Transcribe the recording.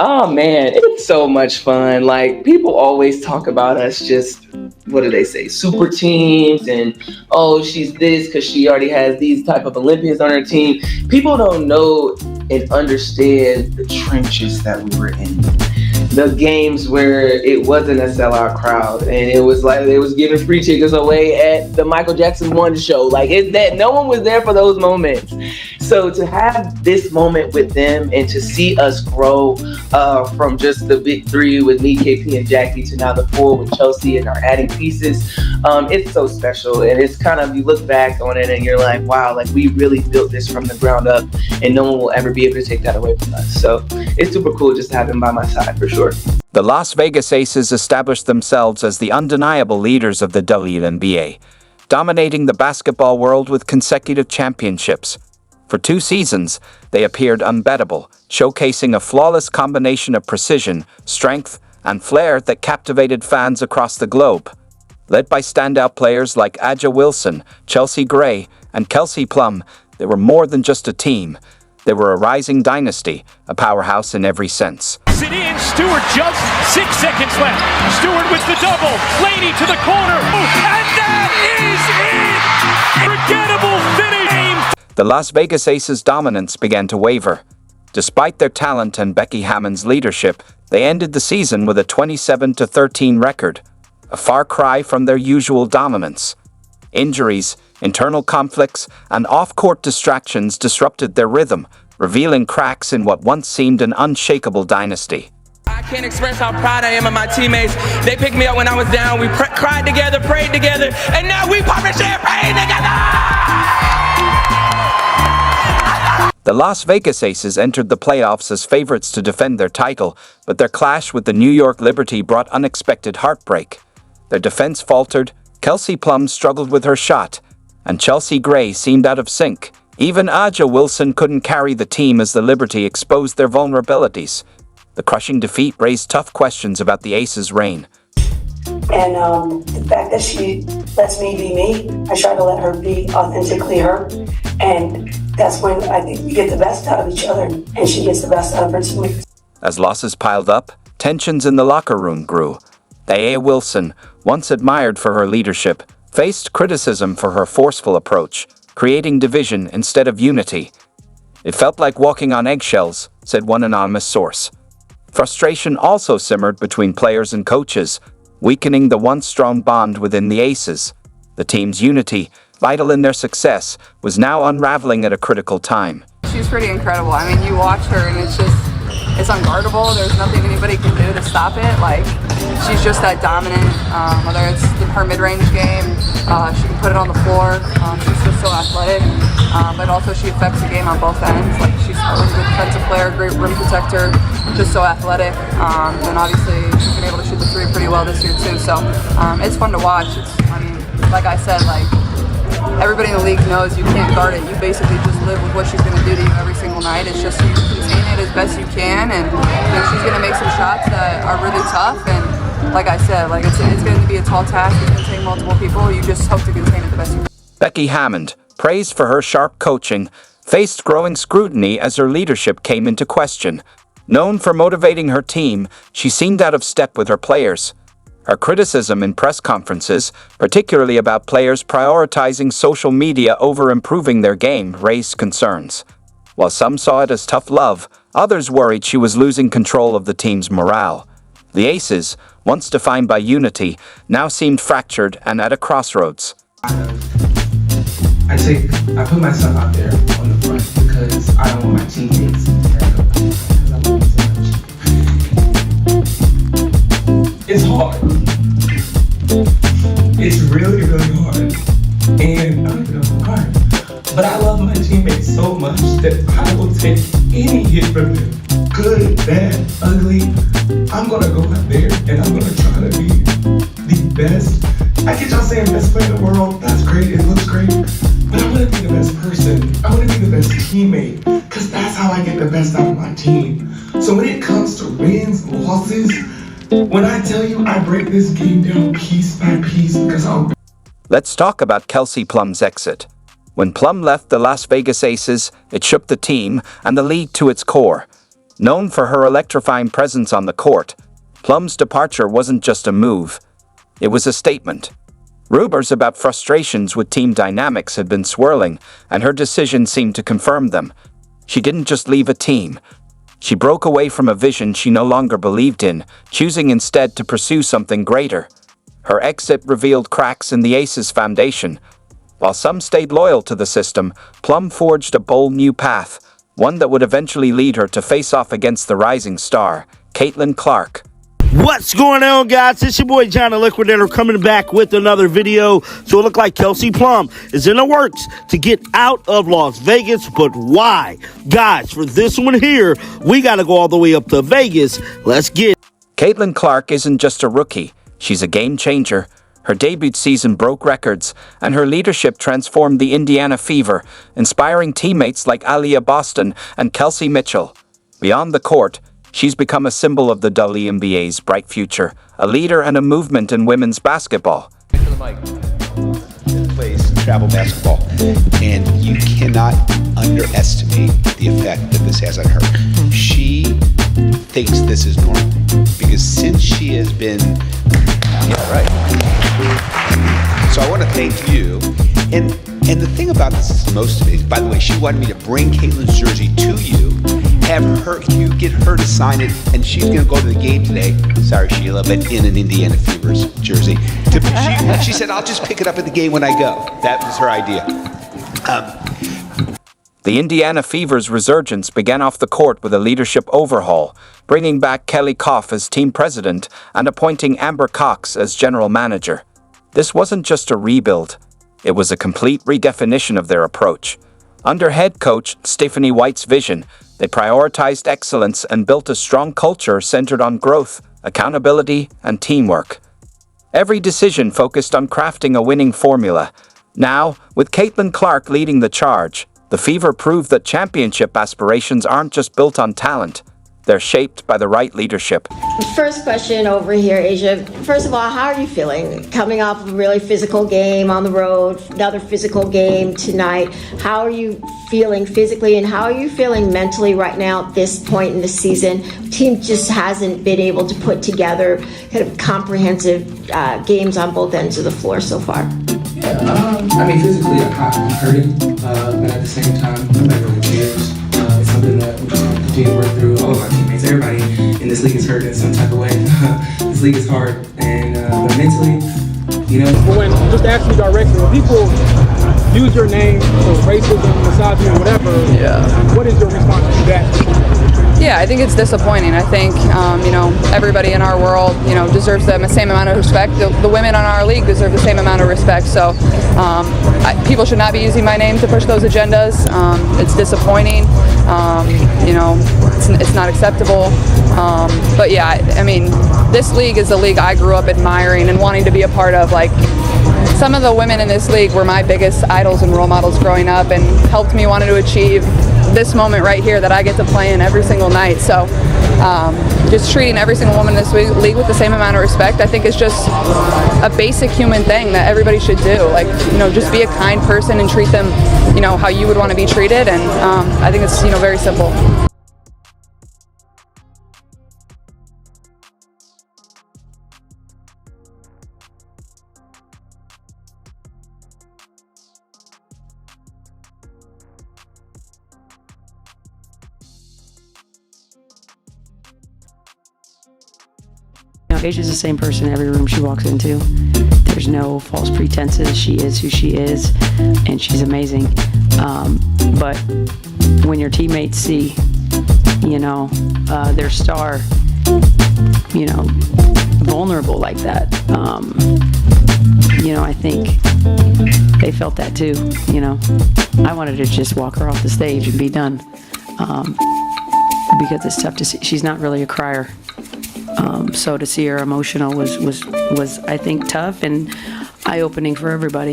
Oh man, it's so much fun. Like people always talk about us just what do they say? Super teams and oh, she's this cuz she already has these type of Olympians on her team. People don't know and understand the trenches that we were in, the games where it wasn't a sellout crowd and it was like they was giving free tickets away at the Michael Jackson One show. Like it's that no one was there for those moments. So to have this moment with them and to see us grow from just the big three with me, KP, and Jackie to now the four with Chelsea and our adding pieces, it's so special. And it's kind of you look back on it and you're like, wow, like we really built this from the ground up, and no one will ever be able to take that away from us. So it's super cool just to have him by my side for sure. The Las Vegas Aces established themselves as the undeniable leaders of the WNBA, dominating the basketball world with consecutive championships. For 2 seasons, they appeared unbeatable, showcasing a flawless combination of precision, strength, and flair that captivated fans across the globe. Led by standout players like Aja Wilson, Chelsea Gray, and Kelsey Plum, they were more than just a team. They were a rising dynasty, a powerhouse in every sense. It in, Stewart just 6 seconds left. Stewart with the double, Lady to the corner, and that is it! Forgettable finish! The Las Vegas Aces' dominance began to waver. Despite their talent and Becky Hammon's leadership, they ended the season with a 27-13 record, a far cry from their usual dominance. Injuries, internal conflicts, and off-court distractions disrupted their rhythm, revealing cracks in what once seemed an unshakable dynasty. I can't express how proud I am of my teammates. They picked me up when I was down. We cried together, prayed together, and now we popping champagne together! The Las Vegas Aces entered the playoffs as favorites to defend their title, but their clash with the New York Liberty brought unexpected heartbreak. Their defense faltered, Kelsey Plum struggled with her shot, and Chelsea Gray seemed out of sync. Even Aja Wilson couldn't carry the team as the Liberty exposed their vulnerabilities. The crushing defeat raised tough questions about the Aces' reign. And the fact that she lets me be me, I try to let her be authentically her. And that's when I think we get the best out of each other, and she gets the best out of her teammates. As losses piled up, tensions in the locker room grew. Aja Wilson, once admired for her leadership, faced criticism for her forceful approach, creating division instead of unity. It felt like walking on eggshells, said one anonymous source. Frustration also simmered between players and coaches, weakening the once strong bond within the Aces. The team's unity, vital in their success, was now unraveling at a critical time. She's pretty incredible. I mean, you watch her and it's unguardable. There's nothing anybody can do to stop it. Like, she's just that dominant, whether it's her mid-range game, she can put it on the floor. She's just so athletic, but also she affects the game on both ends. Like, she's a really good defensive player, great rim protector, just so athletic. And obviously she's been able to shoot the three pretty well this year too. So it's fun to watch. Like I said, everybody in the league knows you can't guard it. You basically just live with what she's going to do to you every single night. It's just you contain it as best you can, and she's going to make some shots that are really tough. And like I said, it's going to be a tall task. It's going to take multiple people. You just hope to contain it the best you can. Becky Hammond, praised for her sharp coaching, faced growing scrutiny as her leadership came into question. Known for motivating her team, she seemed out of step with her players. Her criticism in press conferences, particularly about players prioritizing social media over improving their game, raised concerns. While some saw it as tough love, others worried she was losing control of the team's morale. The Aces, once defined by unity, now seemed fractured and at a crossroads. I put myself out there on the front because I don't want my teammates to hurt up because I love them so much. It's hard. It's really, really hard. And I don't even know why. But I love my teammates so much that I will take any hit from them. Good, bad, ugly. I'm gonna go out there and I'm gonna try to be the best. I get y'all saying best player in the world. That's great, it looks great. But I wanna be the best person. I wanna be the best teammate. Because that's how I get the best out of my team. So when it comes to wins, losses, when I tell you I break this game down piece by piece because Let's talk about Kelsey Plum's exit. When Plum left the Las Vegas Aces, it shook the team and the league to its core. Known for her electrifying presence on the court, Plum's departure wasn't just a move. It was a statement. Rumors about frustrations with team dynamics had been swirling, and her decision seemed to confirm them. She didn't just leave a team. She broke away from a vision she no longer believed in, choosing instead to pursue something greater. Her exit revealed cracks in the Aces foundation. While some stayed loyal to the system, Plum forged a bold new path, one that would eventually lead her to face off against the rising star, Caitlin Clark. What's going on, guys? It's your boy John the Liquidator coming back with another video. So it looked like Kelsey Plum is in the works to get out of Las Vegas, but why? Guys, for this one here, we got to go all the way up to Vegas. Let's get it. Caitlin Clark isn't just a rookie. She's a game changer. Her debut season broke records, and her leadership transformed the Indiana Fever, inspiring teammates like Aaliyah Boston and Kelsey Mitchell. Beyond the court, she's become a symbol of the WNBA's bright future, a leader and a movement in women's basketball. Plays travel basketball, and you cannot underestimate the effect that this has on her. She thinks this is normal because since she has been, So I want to thank you. And the thing about this is most amazing. By the way, she wanted me to bring Caitlin's jersey to you, have her, you get her to sign it, and she's going to go to the game today. Sorry, Sheila, but in an Indiana Fever's jersey. She said, I'll just pick it up at the game when I go. That was her idea. The Indiana Fever's resurgence began off the court with a leadership overhaul, bringing back Kelly Koff as team president and appointing Amber Cox as general manager. This wasn't just a rebuild. It was a complete redefinition of their approach. Under head coach Stephanie White's vision, they prioritized excellence and built a strong culture centered on growth, accountability, and teamwork. Every decision focused on crafting a winning formula. Now, with Caitlin Clark leading the charge, the Fever proved that championship aspirations aren't just built on talent. They're shaped by the right leadership. First question over here, Asia. First of all, how are you feeling? Coming off of a really physical game on the road, another physical game tonight. How are you feeling physically and how are you feeling mentally right now at this point in the season? The team just hasn't been able to put together kind of comprehensive games on both ends of the floor so far. Physically I'm hurting, but at the same time, nobody really cares. It's something that we just continue to work through. All of our teammates, everybody in this league is hurt in some type of way. This league is hard, and but mentally, When, just to ask you directly, when people use your name for racism, misogyny, or whatever, what is your response to that? Yeah, I think it's disappointing. I think, everybody in our world, deserves the same amount of respect. The women on our league deserve the same amount of respect. So people should not be using my name to push those agendas. It's disappointing. It's not acceptable. But yeah, this league is a league I grew up admiring and wanting to be a part of. Like, some of the women in this league were my biggest idols and role models growing up and helped me want to achieve this moment right here that I get to play in every single night. So just treating every single woman in this league with the same amount of respect, I think is just a basic human thing that everybody should do. Like, just be a kind person and treat them, how you would want to be treated. And I think it's, very simple. Asia's the same person in every room she walks into. There's no false pretenses. She is who she is, and she's amazing. But when your teammates see, their star, vulnerable like that, I think they felt that too. I wanted to just walk her off the stage and be done, because it's tough to see. She's not really a crier. So to see her emotional was I think tough and eye-opening for everybody.